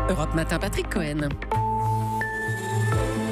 Europe Matin, Patrick Cohen.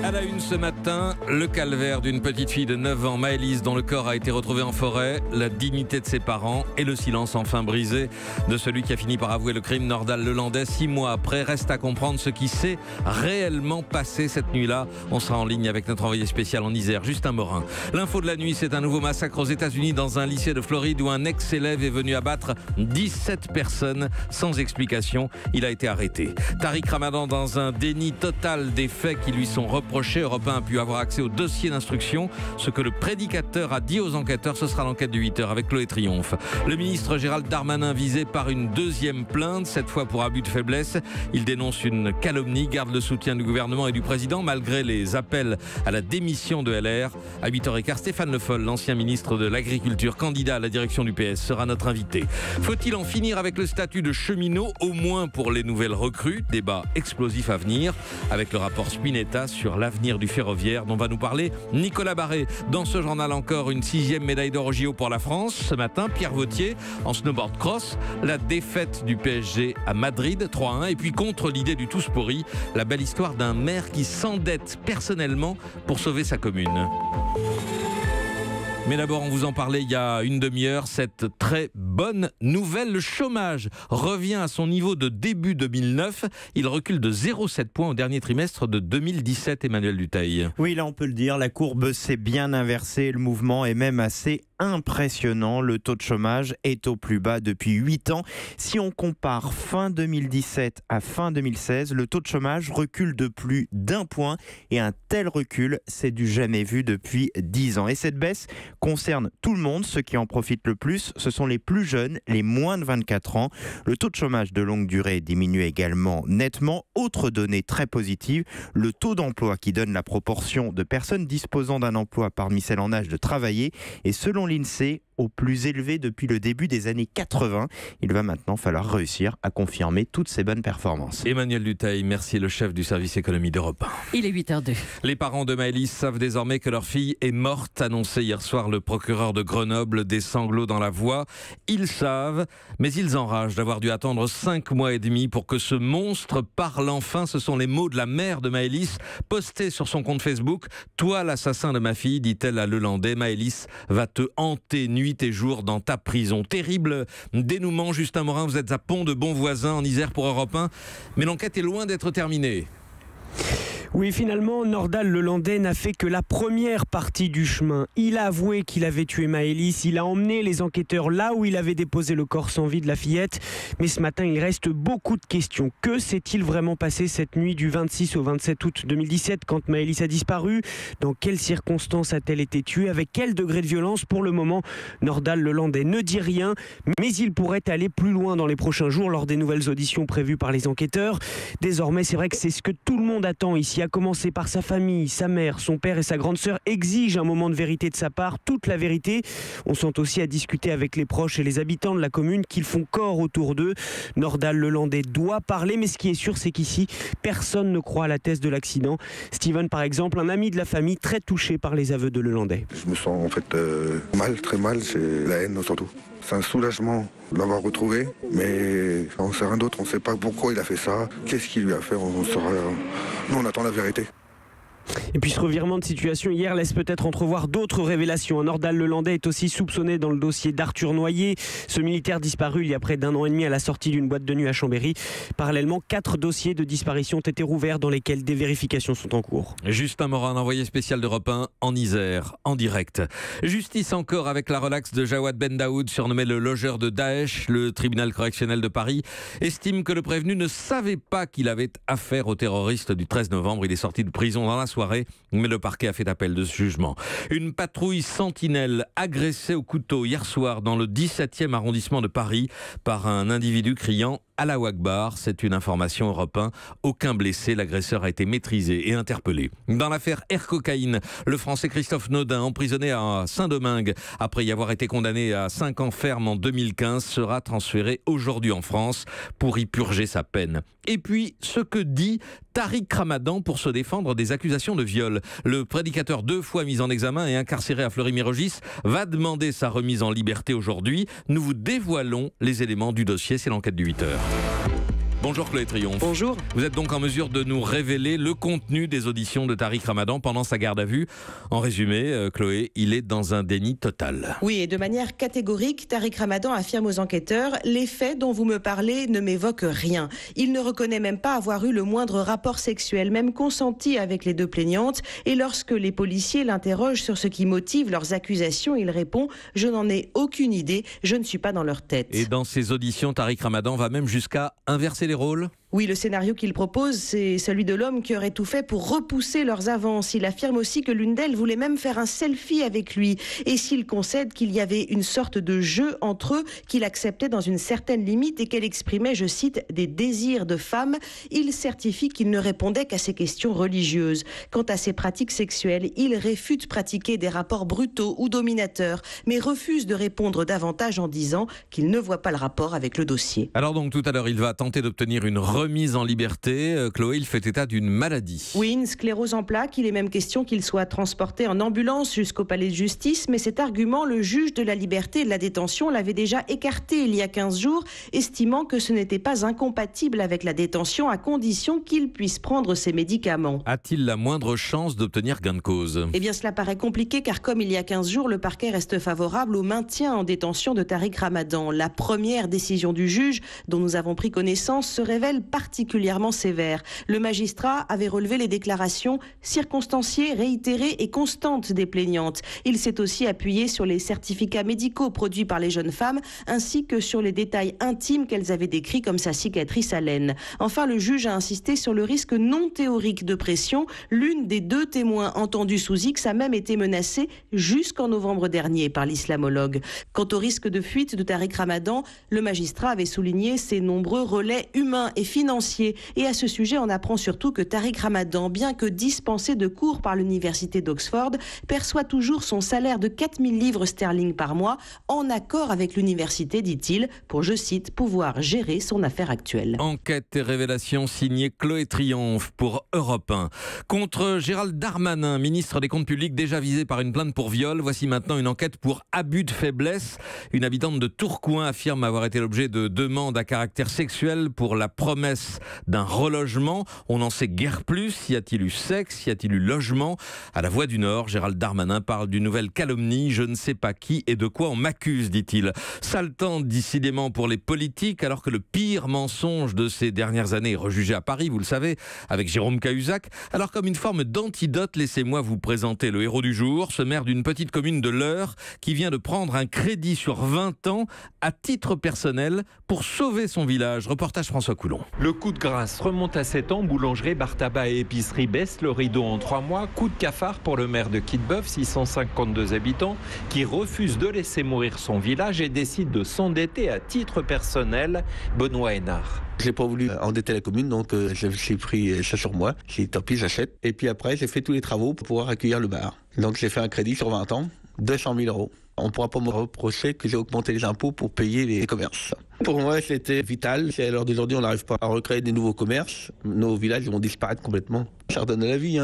À la une ce matin, le calvaire d'une petite fille de 9 ans, Maëlys, dont le corps a été retrouvé en forêt, la dignité de ses parents et le silence enfin brisé de celui qui a fini par avouer le crime, Nordal Lelandais. 6 mois après, reste à comprendre ce qui s'est réellement passé cette nuit-là. On sera en ligne avec notre envoyé spécial en Isère, Justin Morin. L'info de la nuit, c'est un nouveau massacre aux États-Unis dans un lycée de Floride où un ex-élève est venu abattre 17 personnes sans explication. Il a été arrêté. Tariq Ramadan, dans un déni total des faits qui lui sont reprochés, Europe 1 a pu avoir accès au dossier d'instruction. Ce que le prédicateur a dit aux enquêteurs, ce sera l'enquête de 8h avec Chloé Triomphe. Le ministre Gérald Darmanin visé par une deuxième plainte, cette fois pour abus de faiblesse. Il dénonce une calomnie, garde le soutien du gouvernement et du président malgré les appels à la démission de LR. À 8h15, Stéphane Le Foll, l'ancien ministre de l'Agriculture, candidat à la direction du PS, sera notre invité. Faut-il en finir avec le statut de cheminot, au moins pour les nouvelles recrues? Débat explosif à venir avec le rapport Spinetta sur l'avenir du ferroviaire dont va nous parler Nicolas Barré. Dans ce journal encore, une 6e médaille d'or au JO pour la France. Ce matin, Pierre Vautier en snowboard cross, la défaite du PSG à Madrid 3-1 et puis contre l'idée du tous pourri, la belle histoire d'un maire qui s'endette personnellement pour sauver sa commune. Mais d'abord, on vous en parlait il y a une demi-heure, cette très bonne nouvelle. Le chômage revient à son niveau de début 2009. Il recule de 0,7 points au dernier trimestre de 2017, Emmanuel Dutheil. Oui, là on peut le dire, la courbe s'est bien inversée. Le mouvement est même assez impressionnant. Le taux de chômage est au plus bas depuis 8 ans. Si on compare fin 2017 à fin 2016, le taux de chômage recule de plus d'1 point. Et un tel recul, c'est du jamais vu depuis 10 ans. Et cette baisse concerne tout le monde. Ceux qui en profitent le plus, ce sont les plus jeunes, les moins de 24 ans. Le taux de chômage de longue durée diminue également nettement. Autre donnée très positive, le taux d'emploi qui donne la proportion de personnes disposant d'un emploi parmi celles en âge de travailler est selon l'INSEE au plus élevé depuis le début des années 80. Il va maintenant falloir réussir à confirmer toutes ces bonnes performances. Emmanuel Dutheil, merci, le chef du service économie d'Europe 1. Il est 8h02. Les parents de Maëlys savent désormais que leur fille est morte, annoncé hier soir le procureur de Grenoble, des sanglots dans la voix. Ils savent, mais ils enragent d'avoir dû attendre 5 mois et demi pour que ce monstre parle enfin. Ce sont les mots de la mère de Maëlys, postés sur son compte Facebook. « Toi, l'assassin de ma fille, dit-elle à Lelandais, Maëlys va te hanter nuit et jour dans ta prison. » Terrible dénouement. Justin Morin, vous êtes à Pont de Bonvoisin en Isère pour Europe 1, mais l'enquête est loin d'être terminée. Oui, finalement, Nordal Lelandais n'a fait que la première partie du chemin. Il a avoué qu'il avait tué Maëlys, il a emmené les enquêteurs là où il avait déposé le corps sans vie de la fillette. Mais ce matin, il reste beaucoup de questions. Que s'est-il vraiment passé cette nuit du 26 au 27 août 2017 quand Maëlys a disparu? Dans quelles circonstances a-t-elle été tuée? Avec quel degré de violence? Pour le moment, Nordal Lelandais ne dit rien, mais il pourrait aller plus loin dans les prochains jours lors des nouvelles auditions prévues par les enquêteurs. Désormais, c'est vrai que c'est ce que tout le monde attend ici, à commencer par sa famille, sa mère, son père et sa grande sœur exigent un moment de vérité de sa part, toute la vérité. On sent aussi à discuter avec les proches et les habitants de la commune qu'ils font corps autour d'eux. Nordal Lelandais doit parler, mais ce qui est sûr, c'est qu'ici, personne ne croit à la thèse de l'accident. Steven, par exemple, un ami de la famille très touché par les aveux de Lelandais. Je me sens en fait mal, très mal, c'est la haine surtout. C'est un soulagement de l'avoir retrouvé, mais on ne sait rien d'autre, on ne sait pas pourquoi il a fait ça, qu'est-ce qu'il lui a fait, on saura. Nous on attend la vérité. Et puis ce revirement de situation hier laisse peut-être entrevoir d'autres révélations. Nordal Lelandais est aussi soupçonné dans le dossier d'Arthur Noyer, ce militaire disparu il y a près d'1 an et demi à la sortie d'une boîte de nuit à Chambéry. Parallèlement, 4 dossiers de disparition ont été rouverts dans lesquels des vérifications sont en cours. Justin Morin, envoyé spécial d'Europe 1 en Isère, en direct. Justice encore avec la relaxe de Jawad Ben Daoud, surnommé le logeur de Daesh. Le tribunal correctionnel de Paris estime que le prévenu ne savait pas qu'il avait affaire aux terroristes du 13 novembre. Il est sorti de prison dans la soirée, mais le parquet a fait appel de ce jugement. Une patrouille sentinelle agressée au couteau hier soir dans le 17e arrondissement de Paris par un individu criant Allahu Akbar, c'est une information Europe 1. Aucun blessé, l'agresseur a été maîtrisé et interpellé. Dans l'affaire Air Cocaïne, le Français Christophe Naudin, emprisonné à Saint-Domingue après y avoir été condamné à 5 ans ferme en 2015, sera transféré aujourd'hui en France pour y purger sa peine. Et puis, ce que dit Tariq Ramadan pour se défendre des accusations de viol. Le prédicateur 2 fois mis en examen et incarcéré à Fleury-Mérogis va demander sa remise en liberté aujourd'hui. Nous vous dévoilons les éléments du dossier, c'est l'enquête du 8h. Bonjour Chloé Triomphe. Bonjour. Vous êtes donc en mesure de nous révéler le contenu des auditions de Tariq Ramadan pendant sa garde à vue. En résumé, Chloé, il est dans un déni total. Oui, et de manière catégorique, Tariq Ramadan affirme aux enquêteurs « Les faits dont vous me parlez ne m'évoquent rien ». Il ne reconnaît même pas avoir eu le moindre rapport sexuel, même consenti avec les deux plaignantes. Et lorsque les policiers l'interrogent sur ce qui motive leurs accusations, il répond « Je n'en ai aucune idée, je ne suis pas dans leur tête ». Et dans ces auditions, Tariq Ramadan va même jusqu'à inverser les rôles ? Oui, le scénario qu'il propose, c'est celui de l'homme qui aurait tout fait pour repousser leurs avances. Il affirme aussi que l'une d'elles voulait même faire un selfie avec lui. Et s'il concède qu'il y avait une sorte de jeu entre eux, qu'il acceptait dans une certaine limite et qu'elle exprimait, je cite, des désirs de femme, il certifie qu'il ne répondait qu'à ses questions religieuses. Quant à ses pratiques sexuelles, il réfute pratiquer des rapports brutaux ou dominateurs, mais refuse de répondre davantage en disant qu'il ne voit pas le rapport avec le dossier. Alors donc tout à l'heure, il va tenter d'obtenir une remise en liberté. Chloé, il fait état d'une maladie. Oui, une sclérose en plaques. Il est même question qu'il soit transporté en ambulance jusqu'au palais de justice. Mais cet argument, le juge de la liberté et de la détention l'avait déjà écarté il y a 15 jours, estimant que ce n'était pas incompatible avec la détention à condition qu'il puisse prendre ses médicaments. A-t-il la moindre chance d'obtenir gain de cause ? Eh bien, cela paraît compliqué car comme il y a 15 jours, le parquet reste favorable au maintien en détention de Tariq Ramadan. La première décision du juge, dont nous avons pris connaissance, se révèle particulièrement sévère. Le magistrat avait relevé les déclarations circonstanciées, réitérées et constantes des plaignantes. Il s'est aussi appuyé sur les certificats médicaux produits par les jeunes femmes, ainsi que sur les détails intimes qu'elles avaient décrits comme sa cicatrice à l'aine. Enfin, le juge a insisté sur le risque non théorique de pression. L'une des deux témoins entendus sous X a même été menacée jusqu'en novembre dernier par l'islamologue. Quant au risque de fuite de Tariq Ramadan, le magistrat avait souligné ses nombreux relais humains et financiers. Et à ce sujet, on apprend surtout que Tariq Ramadan, bien que dispensé de cours par l'université d'Oxford, perçoit toujours son salaire de 4000 livres sterling par mois, en accord avec l'université, dit-il, pour, je cite, pouvoir gérer son affaire actuelle. Enquête et révélation signée Chloé Triomphe pour Europe 1. Contre Gérald Darmanin, ministre des Comptes publics déjà visé par une plainte pour viol, voici maintenant une enquête pour abus de faiblesse. Une habitante de Tourcoing affirme avoir été l'objet de demandes à caractère sexuel pour la promesse d'un relogement. On n'en sait guère plus. Y a-t-il eu sexe? Y a-t-il eu logement? À la Voix du Nord, Gérald Darmanin parle d'une nouvelle calomnie. Je ne sais pas qui et de quoi on m'accuse, dit-il. Sale temps décidément pour les politiques, alors que le pire mensonge de ces dernières années est rejugé à Paris, vous le savez, avec Jérôme Cahuzac. Alors comme une forme d'antidote, laissez-moi vous présenter le héros du jour, ce maire d'une petite commune de l'Eure qui vient de prendre un crédit sur 20 ans à titre personnel pour sauver son village. Reportage François Coulon. Le coup de grâce remonte à 7 ans. Boulangerie, bar tabac et épicerie baissent le rideau en 3 mois. Coup de cafard pour le maire de Quitbeuf, 652 habitants, qui refuse de laisser mourir son village et décide de s'endetter à titre personnel. Benoît Hénard. J'ai pas voulu endetter la commune, donc j'ai pris ça sur moi. J'ai dit tant pis, j'achète. Et puis après, j'ai fait tous les travaux pour pouvoir accueillir le bar. Donc j'ai fait un crédit sur 20 ans, 200 000 €. On ne pourra pas me reprocher que j'ai augmenté les impôts pour payer les commerces. Pour moi, c'était vital. Si à l'heure d'aujourd'hui, on n'arrive pas à recréer des nouveaux commerces, nos villages vont disparaître complètement. Ça redonne la vie.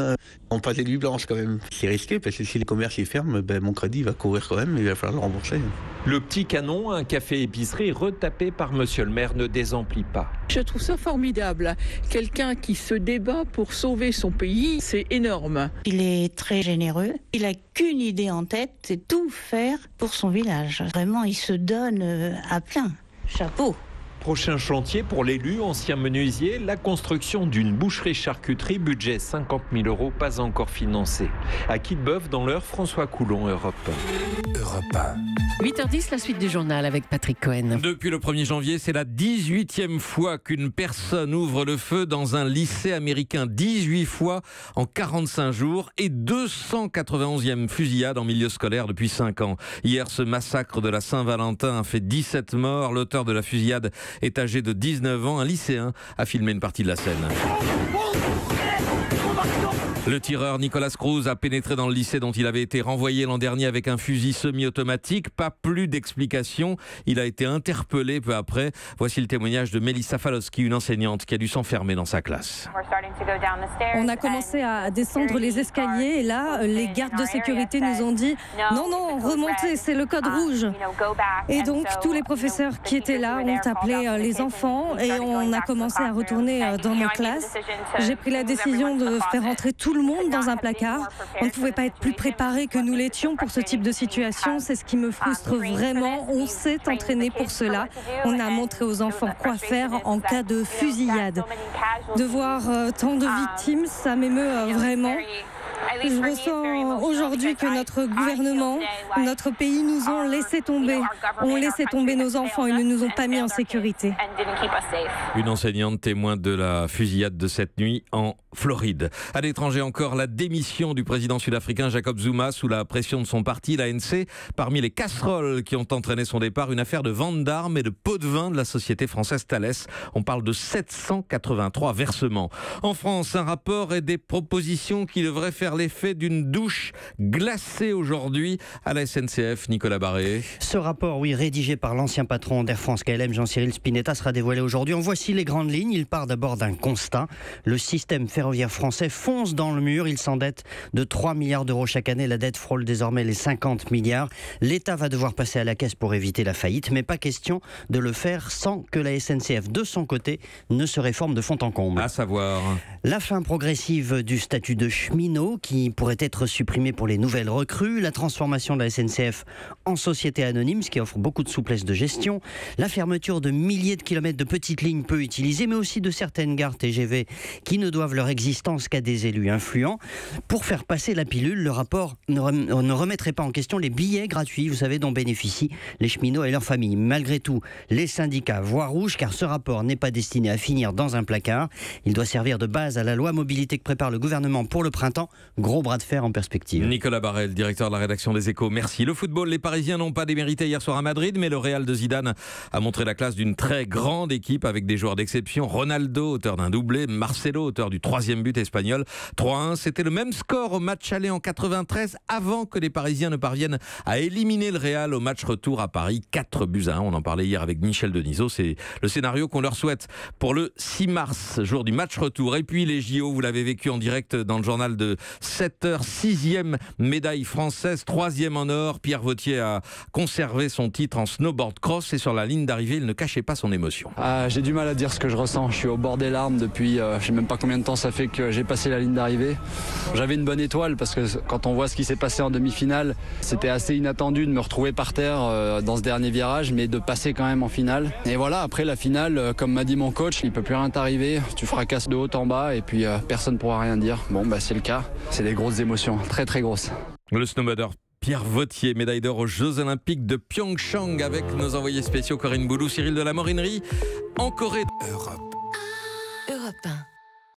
On passe les nuits blanches quand même. C'est risqué parce que si les commerces y ferment, mon crédit va courir quand même et il va falloir le rembourser. Le petit canon, un café-épicerie retapé par monsieur le maire, ne désemplit pas. Je trouve ça formidable. Quelqu'un qui se débat pour sauver son pays, c'est énorme. Il est très généreux. Il n'a qu'une idée en tête, c'est tout faire pour son village. Vraiment, il se donne à plein. Chapeau. Prochain chantier pour l'élu, ancien menuisier, la construction d'une boucherie-charcuterie, budget 50 000 €, pas encore financé. À Quitbeuf, dans l'Eure, François Coulon, Europe 1. 8h10, la suite du journal avec Patrick Cohen. Depuis le 1er janvier, c'est la 18e fois qu'une personne ouvre le feu dans un lycée américain. 18 fois en 45 jours et 291e fusillade en milieu scolaire depuis 5 ans. Hier, ce massacre de la Saint-Valentin a fait 17 morts. L'auteur de la fusillade est âgé de 19 ans. Un lycéen a filmé une partie de la scène. Le tireur Nicolas Cruz a pénétré dans le lycée dont il avait été renvoyé l'an dernier avec un fusil semi-automatique. Pas plus d'explications. Il a été interpellé peu après. Voici le témoignage de Melissa Falowski, une enseignante qui a dû s'enfermer dans sa classe. On a commencé à descendre les escaliers et là, les gardes de sécurité nous ont dit « Non, remontez, c'est le code rouge ». Et donc, tous les professeurs qui étaient là ont appelé les enfants et on a commencé à retourner dans nos classes. J'ai pris la décision de faire entrer tout le monde dans un placard. On ne pouvait pas être plus préparé que nous l'étions pour ce type de situation. C'est ce qui me frustre vraiment. On s'est entraîné pour cela. On a montré aux enfants quoi faire en cas de fusillade. De voir tant de victimes, ça m'émeut vraiment. Je ressens aujourd'hui que notre gouvernement, notre pays nous ont laissé tomber. Ont laissé tomber nos enfants et ne nous ont pas mis en sécurité. Une enseignante témoin de la fusillade de cette nuit en Floride. À l'étranger encore, la démission du président sud-africain Jacob Zuma sous la pression de son parti, l'ANC. Parmi les casseroles qui ont entraîné son départ, une affaire de vente d'armes et de pots de vin de la société française Thales. On parle de 783 versements. En France, un rapport et des propositions qui devraient faire l'effet d'une douche glacée aujourd'hui à la SNCF. Nicolas Barré. Ce rapport, rédigé par l'ancien patron d'Air France KLM, Jean-Cyril Spinetta, sera dévoilé aujourd'hui. En voici les grandes lignes. Il part d'abord d'un constat. Le système ferroviaire français fonce dans le mur. Il s'endette de 3 milliards d'euros chaque année. La dette frôle désormais les 50 milliards. L'État va devoir passer à la caisse pour éviter la faillite, mais pas question de le faire sans que la SNCF, de son côté, ne se réforme de fond en comble. À savoir la fin progressive du statut de cheminot qui pourrait être supprimé pour les nouvelles recrues, la transformation de la SNCF en société anonyme, ce qui offre beaucoup de souplesse de gestion, la fermeture de milliers de kilomètres de petites lignes peu utilisées, mais aussi de certaines gares TGV qui ne doivent leur existence qu'à des élus influents. Pour faire passer la pilule, le rapport ne remettrait pas en question les billets gratuits, vous savez, dont bénéficient les cheminots et leurs familles. Malgré tout, les syndicats voient rouge car ce rapport n'est pas destiné à finir dans un placard. Il doit servir de base à la loi mobilité que prépare le gouvernement pour le printemps. Gros bras de fer en perspective. Nicolas Barrel, directeur de la rédaction des Échos, merci. Le football, les Parisiens n'ont pas démérité hier soir à Madrid, mais le Real de Zidane a montré la classe d'une très grande équipe avec des joueurs d'exception. Ronaldo, auteur d'un doublé, Marcelo, auteur du 3e but espagnol. 3-1, c'était le même score au match aller en 93 avant que les Parisiens ne parviennent à éliminer le Real au match retour à Paris. 4-1. On en parlait hier avec Michel Denisot. C'est le scénario qu'on leur souhaite pour le 6 mars, jour du match retour. Et puis les JO, vous l'avez vécu en direct dans le journal de 7h, 6e médaille française, 3e en or. Pierre Vautier a conservé son titre en snowboard cross et sur la ligne d'arrivée, il ne cachait pas son émotion. J'ai du mal à dire ce que je ressens. Je suis au bord des larmes depuis, je sais même pas combien de temps ça fait que j'ai passé la ligne d'arrivée. J'avais une bonne étoile parce que quand on voit ce qui s'est passé en demi-finale, c'était assez inattendu de me retrouver par terre dans ce dernier virage, mais de passer quand même en finale. Et voilà, après la finale, comme m'a dit mon coach, il peut plus rien t'arriver. Tu fracasses de haut en bas et puis personne ne pourra rien dire. Bon, c'est le cas. C'est des grosses émotions, très très grosses. Le snowboarder Pierre Vautier, médaille d'or aux Jeux Olympiques de Pyeongchang avec nos envoyés spéciaux Corinne Boulou, Cyril de la Morinerie en Corée. Europe 1.